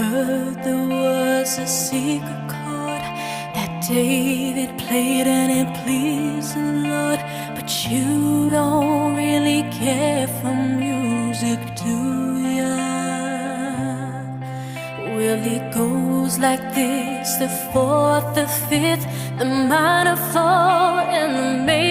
heard there was a secret chord that David played and it pleased the Lord. But you don't really care for music, do ya? Well, it goes like this: the fourth, the fifth, the minor fall, and the major.